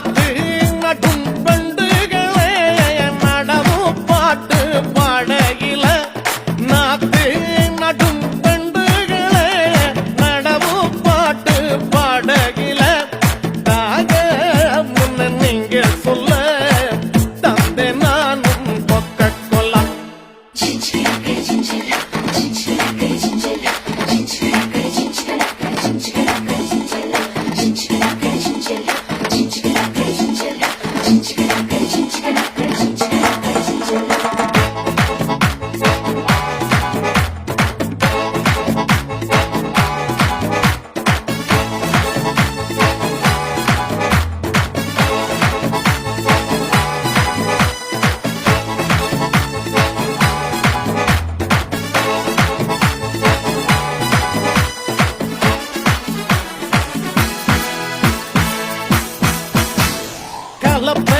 நாத்து நடும் பெண்டுகளே நடவு பாட்டு பாடகில நாத்து நடும் பெண்டுகளே நடவு பாட்டு பாடகில தாக முன்ன நீங்க சொல்ல தந்தை நானும் பொக்க கொள்ள கலப்ப